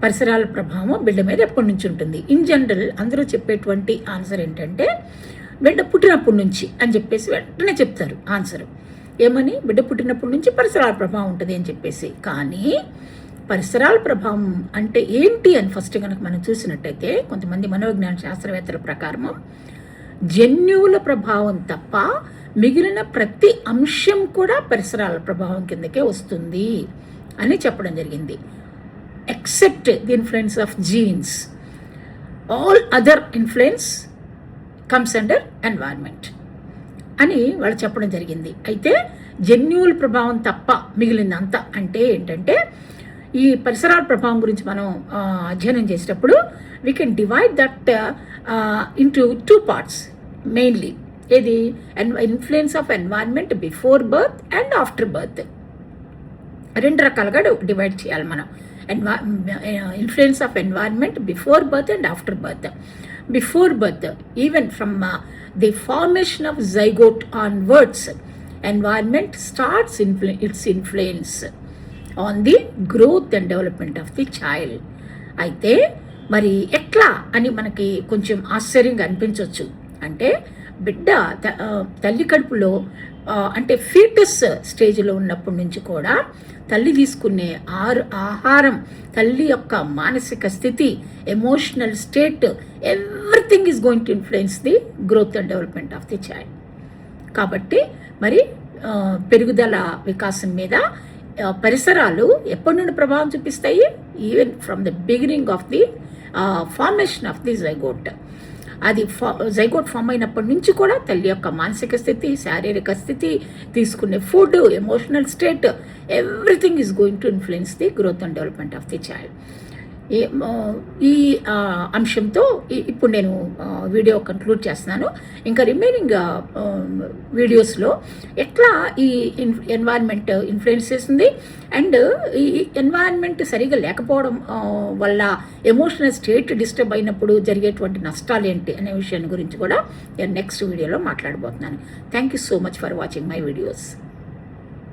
పరిసరాల ప్రభావం బిడ్డ మీద ఎప్పటి నుంచి ఉంటుంది. ఇన్ జనరల్ అందరూ చెప్పేటువంటి ఆన్సర్ ఏంటంటే బిడ్డ పుట్టినప్పటి నుంచి అని చెప్పేసి వెంటనే చెప్తారు ఆన్సర్. ఏమని? బిడ్డ పుట్టినప్పటి నుంచి పరిసరాల ప్రభావం ఉంటుంది అని చెప్పేసి. కానీ పరిసరాల ప్రభావం అంటే ఏంటి అని ఫస్ట్ కనుక మనం చూసినట్టయితే కొంతమంది మనోవిజ్ఞాన శాస్త్రవేత్తల ప్రకారం జన్యువుల ప్రభావం తప్ప మిగిలిన ప్రతి అంశం కూడా పరిసరాల ప్రభావం కిందకే వస్తుంది అని చెప్పడం జరిగింది. Except the influence of jeans, all other influence comes under environment అని వాళ్ళు చెప్పడం జరిగింది. అయితే జన్యువుల ప్రభావం తప్ప మిగిలినంత అంటే ఏంటంటే ఈ పరిసరాల ప్రభావం గురించి మనం అధ్యయనం చేసేటప్పుడు we can divide that into 2 parts mainly. ఏది? Influence of environment before birth and after birth. 2 రకాలుగా డివైడ్ చేయాలి మనం. Influence of environment before birth and after birth. Before birth, even from the formation of zygote onwards, environment starts its influence on the growth and development of the child. అయితే మరి ఎట్లా అని మనకి కొంచెం ఆశ్చర్యంగా అనిపించవచ్చు. అంటే బిడ్డ తల్లి కడుపులో అంటే ఫీటస్ స్టేజ్లో ఉన్నప్పటి నుంచి కూడా తల్లి తీసుకునే ఆహారం, తల్లి యొక్క మానసిక స్థితి, emotional state, everything is going to influence the growth and development of the child. కాబట్టి మరి పెరుగుదల వికాసం మీద పరిసరాలు ఎప్పటి నుండి ప్రభావం చూపిస్తాయి? Even from the beginning of the formation of the zygote. అది జైగోట్ ఫామ్ అయినప్పటి నుంచి కూడా తల్లి యొక్క మానసిక స్థితి, శారీరక స్థితి, తీసుకునే food, emotional state, everything is going to influence the growth and development of the child. ఈ అంశంతో ఇప్పుడు నేను వీడియో కంక్లూడ్ చేస్తున్నాను. ఇంకా రిమైనింగ్ వీడియోస్లో ఎట్లా ఈ ఎన్వైర్న్మెంట్ ఇన్ఫ్లుయెన్స్ చేస్తుంది అండ్ ఈ ఎన్వైర్న్మెంట్ సరిగా లేకపోవడం వల్ల ఎమోషనల్ స్టేట్ డిస్టర్బ్ అయినప్పుడు జరిగేటువంటి నష్టాలు ఏంటి అనే విషయాన్ని గురించి కూడా నేను నెక్స్ట్ వీడియోలో మాట్లాడబోతున్నాను. Thank you so much for watching my videos.